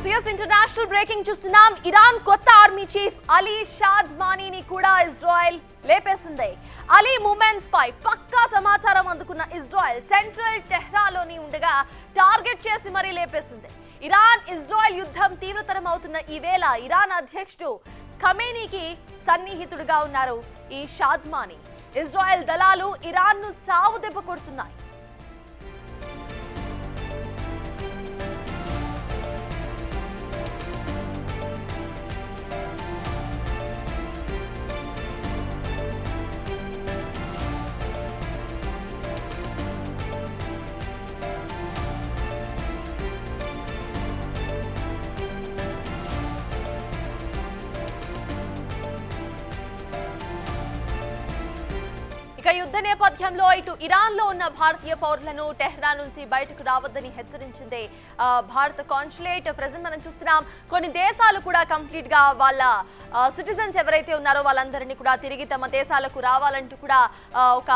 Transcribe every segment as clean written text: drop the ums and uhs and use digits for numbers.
yes, international breaking చూస్తున్నాం. Iran కొత్త army chief Ali షాద్మానీని కూడా ఇజ్రాయెల్ లేపేసింది. అలీ మూవ్మెంట్స్ పై పక్కా సమాచారం అందుకున్న ఇజ్రాయెల్ సెంట్రల్ టెహ్రాన్లోని ఉండగా టార్గెట్ చేసి మరీ లేపేసింది. ఇరాన్ ఇజ్రాయెల్ యుద్ధం తీవ్రతరం అవుతున్న ఈ వేళ ఇరాన్ అధ్యక్షుడు ఖమేనీకి సన్నిహితుడిగా ఉన్నారు ఈ షాద్మానీ. ఇజ్రాయెల్ దళాలు ఇరాన్ను చావు దెబ్బ కొడుతున్నాయి. ఇక యుద్ధ నేపథ్యంలో ఇటు ఇరాన్ లో ఉన్న భారతీయ పౌరులను టెహ్రాన్ నుంచి బయటకు రావద్దని హెచ్చరించింది భారత కాన్సులేట్. ప్రెజెంట్ మనం చూస్తున్నాం కొన్ని దేశాలు కూడా కంప్లీట్ గా వాళ్ళ సిటిజన్స్ ఎవరైతే ఉన్నారో వాళ్ళందరినీ కూడా తిరిగి తమ దేశాలకు రావాలంటూ కూడా ఒక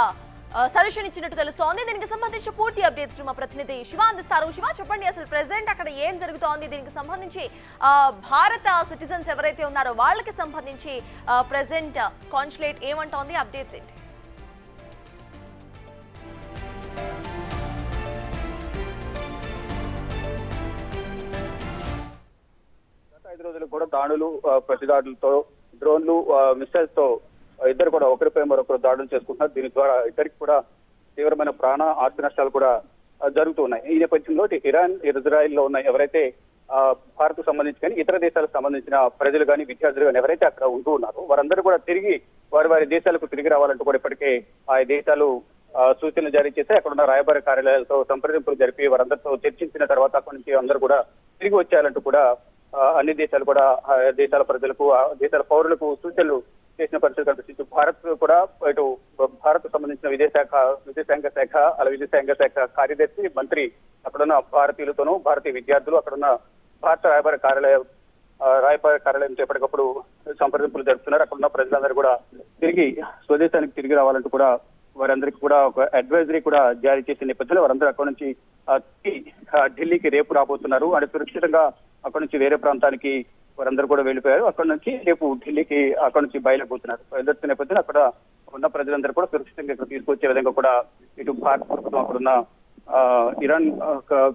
సజెషన్ ఇచ్చినట్టు తెలుస్తోంది. దీనికి సంబంధించి పూర్తి అప్డేట్స్ మా ప్రతినిధి శివ అందిస్తారు. శివ, చెప్పండి, అసలు ప్రెసెంట్ అక్కడ ఏం జరుగుతోంది? దీనికి సంబంధించి భారత సిటిజన్స్ ఎవరైతే ఉన్నారో వాళ్ళకి సంబంధించి ప్రెసెంట్ కాన్సులేట్ ఏమంటోంది? అప్డేట్స్ ఏంటి? గత 5 రోజులు కూడా దాడులు, ప్రతిదాడులతో, డ్రోన్లు, మిసైల్స్ తో ఇద్దరు కూడా ఒకరిపై మరొకరు దాడులు చేసుకుంటున్నారు. దీని ద్వారా ఇద్దరికి కూడా తీవ్రమైన ప్రాణ ఆస్తి నష్టాలు కూడా జరుగుతున్నాయి. ఈ నేపథ్యంలో ఇరాన్, ఇజ్రాయెల్ లో ఉన్న ఎవరైతే భారత్ కు సంబంధించి కానీ ఇతర దేశాలకు సంబంధించిన ప్రజలు కానీ విద్యార్థులు కానీ ఎవరైతే అక్కడ ఉంటూ ఉన్నారో వారందరూ కూడా తిరిగి వారి దేశాలకు తిరిగి రావాలంటూ కూడా ఇప్పటికే ఆ దేశాలు సూచనలు జారీ చేస్తే అక్కడ ఉన్న రాయబార కార్యాలయాలతో సంప్రదింపులు జరిపి వారందరితో చర్చించిన తర్వాత అక్కడి నుంచి అందరూ కూడా తిరిగి వచ్చేయాలంటూ కూడా అన్ని దేశాలు కూడా దేశాల ప్రజలకు, దేశాల పౌరులకు సూచనలు చేసిన పరిస్థితి కనిపిస్తుంది. భారత్ కూడా ఇటు భారత్ సంబంధించిన విదేశాంగ శాఖ కార్యదర్శి, మంత్రి అక్కడున్న భారతీయులతోనూ, భారతీయ విద్యార్థులు, అక్కడున్న భారత రాయబార కార్యాలయం ఎప్పటికప్పుడు సంప్రదింపులు జరుపుతున్నారు. అక్కడున్న ప్రజలందరూ కూడా తిరిగి స్వదేశానికి తిరిగి రావాలంటూ కూడా వారందరికీ కూడా ఒక అడ్వైజరీ కూడా జారీ చేసిన నేపథ్యంలో వారందరూ అక్కడి నుంచి ఢిల్లీకి రేపు రాబోతున్నారు. అంటే సురక్షితంగా అక్కడి నుంచి వేరే ప్రాంతానికి వారందరూ కూడా వెళ్ళిపోయారు. అక్కడ నుంచి రేపు ఢిల్లీకి అక్కడ నుంచి బయలుపోతున్నారు. ఎదుర్కొన్న నేపథ్యంలో అక్కడ ఉన్న ప్రజలందరూ కూడా సురక్షితంగా ఇక్కడ తీసుకొచ్చే విధంగా కూడా ఇటు భారత ప్రభుత్వం అక్కడున్న ఇరాన్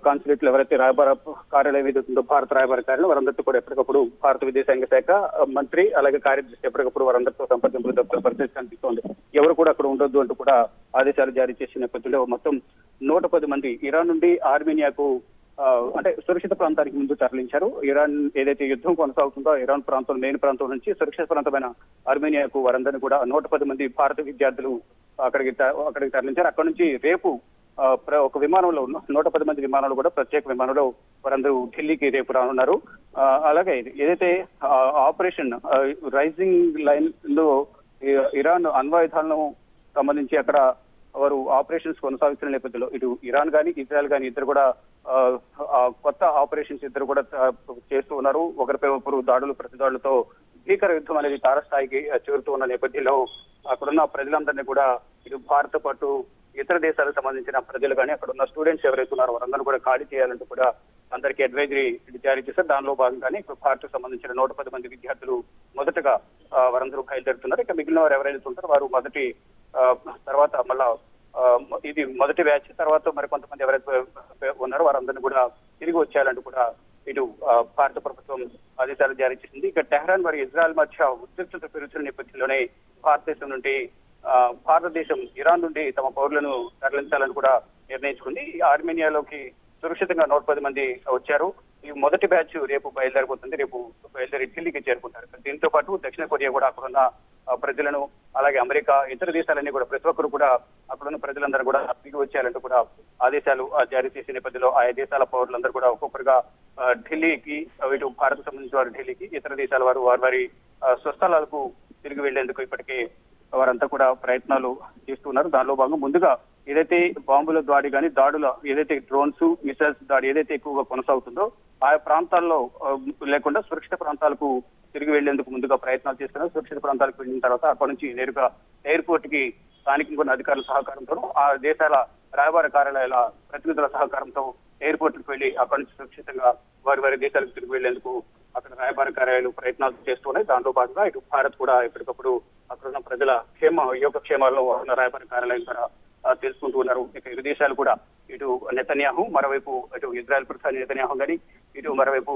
కాన్సులేట్ లో ఎవరైతే రాయబార కార్యాలయం ఏదైతుందో భారత రాయబార కార్యాలయం వారందరితో కూడా ఎప్పటికప్పుడు భారత విదేశాంగ శాఖ మంత్రి అలాగే కార్యదర్శి ఎప్పటికప్పుడు వారందరితో సంప్రదింపులు జరుపుతున్న పరిస్థితి కనిపిస్తోంది. ఎవరు కూడా అక్కడ ఉండొద్దు అంటూ కూడా ఆదేశాలు జారీ చేసిన నేపథ్యంలో మొత్తం 110 మంది ఇరాన్ నుండి ఆర్మేనియాకు అంటే సురక్షిత ప్రాంతానికి ముందు తరలించారు. ఇరాన్ ఏదైతే యుద్ధం కొనసాగుతుందో ఇరాన్ ప్రాంతం, మెయిన్ ప్రాంతం నుంచి సురక్షిత ప్రాంతమైన ఆర్మేనియాకు వారందరినీ కూడా 110 మంది భారత విద్యార్థులు అక్కడికి తరలించారు. అక్కడ నుంచి రేపు ఒక విమానంలో 110 మంది విమానాలు కూడా ప్రత్యేక విమానంలో వారందరూ ఢిల్లీకి రేపు రానున్నారు. అలాగే ఏదైతే ఆపరేషన్ రైజింగ్ లైన్ లో ఇరాన్ అణ్వాయుధాలను సంబంధించి అక్కడ వారు ఆపరేషన్స్ కొనసాగుతున్న నేపథ్యంలో ఇటు ఇరాన్ కానీ ఇజ్రాయెల్ కానీ ఇద్దరు కూడా కొత్త ఆపరేషన్స్ ఇద్దరు కూడా చేస్తూ ఉన్నారు. ఒకరిపై ఒకరు దాడులు, ప్రతిదాడులతో భీకర యుద్ధం అనేది తారస్థాయికి చేరుతూ ఉన్న నేపథ్యంలో అక్కడున్న ప్రజలందరినీ కూడా ఇటు భారత్ పాటు ఇతర దేశాలకు సంబంధించిన ప్రజలు కానీ అక్కడ ఉన్న స్టూడెంట్స్ ఎవరైతే ఉన్నారో వారందరూ కూడా ఖాళీ చేయాలంటూ కూడా అందరికీ అడ్వైజరీ జారీ చేశారు. దానిలో భాగంగానే ఇప్పుడు భారత్కు సంబంధించిన 110 మంది విద్యార్థులు మొదటగా వారందరూ బయలుదేరుతున్నారు. ఇక మిగిలిన వారు ఎవరైతే ఉంటారో వారు తర్వాత మళ్ళా ఇది మొదటి బ్యాచ్, తర్వాత మరి కొంతమంది ఎవరైతే ఉన్నారో వారందరినీ కూడా తిరిగి వచ్చేయాలంటూ కూడా ఇటు భారత ప్రభుత్వం ఆదేశాలు జారీ చేసింది. ఇక టెహ్రాన్ మరియు ఇజ్రాయెల్ మధ్య ఉద్రిక్తత పెరుగుతున్న నేపథ్యంలోనే భారతదేశం ఇరాన్ నుండి తమ పౌరులను తరలించాలని కూడా నిర్ణయించుకుంది. ఆర్మేనియాలోకి సురక్షితంగా 110 మంది వచ్చారు. ఈ మొదటి బ్యాచ్ రేపు బయలుదేరిపోతుంది. రేపు బయలుదేరి ఢిల్లీకి చేరుకుంటారు. దీంతో పాటు దక్షిణ కొరియా కూడా అక్కడున్న ప్రజలను, అలాగే అమెరికా, ఇతర దేశాలన్నీ కూడా ప్రతి ఒక్కరు కూడా అక్కడున్న ప్రజలందరూ కూడా తిరిగి వచ్చేయాలంటూ కూడా ఆదేశాలు జారీ చేసే నేపథ్యంలో ఆయా దేశాల పౌరులందరూ కూడా ఒక్కొక్కరుగా ఢిల్లీకి, ఇటు భారత్ సంబంధించిన వారు ఢిల్లీకి, ఇతర దేశాల వారు వారి స్వస్థలాలకు తిరిగి వెళ్లేందుకు ఇప్పటికే వారంతా కూడా ప్రయత్నాలు చేస్తున్నారు. దానిలో భాగంగా ముందుగా ఏదైతే బాంబుల దాడి కానీ దాడుల ఏదైతే డ్రోన్స్, మిసైల్స్ దాడి ఏదైతే ఎక్కువగా కొనసాగుతుందో ఆయా ప్రాంతాల్లో లేకుండా సురక్షిత ప్రాంతాలకు తిరిగి వెళ్లేందుకు ముందుగా ప్రయత్నాలు చేస్తున్నారు. సురక్షిత ప్రాంతాలకు వెళ్ళిన తర్వాత అక్కడి నుంచి నేరుగా ఎయిర్పోర్ట్ కి స్థానికంగా ఉన్న అధికారుల సహకారంతో ఆ దేశాల రాయబార కార్యాలయాల ప్రతినిధుల సహకారంతో ఎయిర్పోర్ట్కి వెళ్లి అక్కడి నుంచి సురక్షితంగా వారి దేశాలకు తిరిగి వెళ్లేందుకు అక్కడ రాయబార కార్యాలయాలు ప్రయత్నాలు చేస్తున్నాయి. దాంతో పాటుగా ఇటు భారత్ కూడా ఎప్పటికప్పుడు అక్కడ ఉన్న ప్రజల యోగక్షేమాలను ఉన్న రాయబార కార్యాలయం ద్వారా తెలుసుకుంటూ ఉన్నారు. ఇక ఇరు దేశాలు కూడా ఇటు నెతన్యాహు మరోవైపు ఇటు ఇజ్రాయెల్ ప్రధాని నెతన్యాహు కానీ ఇటు మరోవైపు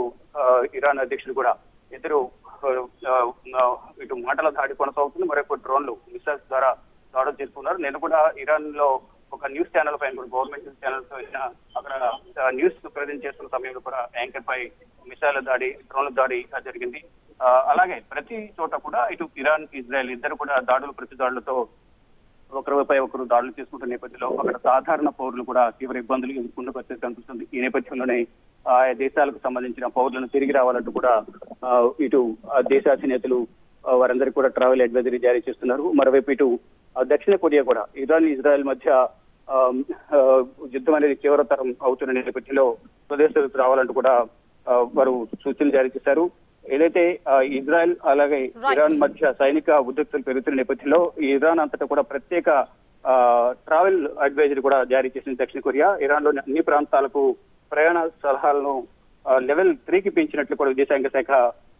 ఇరాన్ అధ్యక్షుడు కూడా ఇద్దరు ఇటు మాటల దాడి కొనసాగుతుంది. మరోవైపు డ్రోన్లు మిసైల్స్ ద్వారా దాడులు చేసుకున్నారు. నేను కూడా ఇరాన్ లో ఒక న్యూస్ ఛానల్ పైన కూడా గవర్నమెంట్ న్యూస్ ఛానల్ అక్కడ న్యూస్ ప్రజెంట్ చేస్తున్న సమయంలో కూడా యాంకర్ పై మిసైల్ దాడి డ్రోన్ల దాడి జరిగింది. అలాగే ప్రతి చోట కూడా ఇటు ఇరాన్ ఇజ్రాయెల్ ఇద్దరు కూడా ప్రతి దాడులతో ఒకరిపై ఒకరు దాడులు చేసుకుంటున్న నేపథ్యంలో అక్కడ సాధారణ పౌరులు కూడా తీవ్ర ఇబ్బందులు ఎదుర్కొన్న పరిస్థితి కనిపిస్తుంది. ఈ నేపథ్యంలోనే ఆయా దేశాలకు సంబంధించిన పౌరులను తిరిగి రావాలంటూ కూడా ఇటు దేశాధినేతలు వారందరికీ కూడా ట్రావెల్ అడ్వైజరీ జారీ చేస్తున్నారు. మరోవైపు ఇటు దక్షిణ కొరియా కూడా ఇరాన్ ఇజ్రాయెల్ మధ్య యుద్ధం అనేది తీవ్రతరం అవుతున్న నేపథ్యంలో స్వదేశాలకు రావాలంటూ కూడా వారు సూచనలు జారీ చేశారు. ఏదైతే ఇజ్రాయెల్ అలాగే ఇరాన్ మధ్య సైనిక ఉద్రిక్తలు పెరుగుతున్న నేపథ్యంలో ఇరాన్ అంతటా కూడా ప్రత్యేక ట్రావెల్ అడ్వైజరీ కూడా జారీ చేసింది దక్షిణ కొరియా. ఇరాన్ లోని అన్ని ప్రాంతాలకు ప్రయాణ సలహాలను లెవెల్ 3కి పెంచినట్లు కూడా విదేశాంగ శాఖ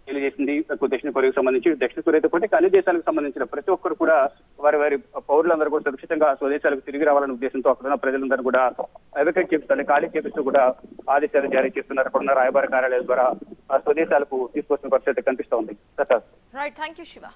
తెలియజేసింది. దక్షిణ కొరియాకు సంబంధించి దక్షిణ కొరియాతో పాటు అన్ని దేశాలకు సంబంధించిన ప్రతి ఒక్కరు కూడా వారి పౌరులందరూ కూడా సురక్షితంగా స్వదేశాలకు తిరిగి రావాలనే ఉద్దేశంతో అక్కడున్న ప్రజలందరూ కూడా ఎవాక్యుయేట్ చేపిస్తారు, ఖాళీ చేపిస్తూ కూడా ఆదేశాలు జారీ చేస్తున్నారు. అక్కడున్న రాయబార కార్యాలయం ద్వారా స్వదేశాలకు తీసుకొస్తున్న పరిస్థితి కనిపిస్తోంది. Right, thank you Shiva.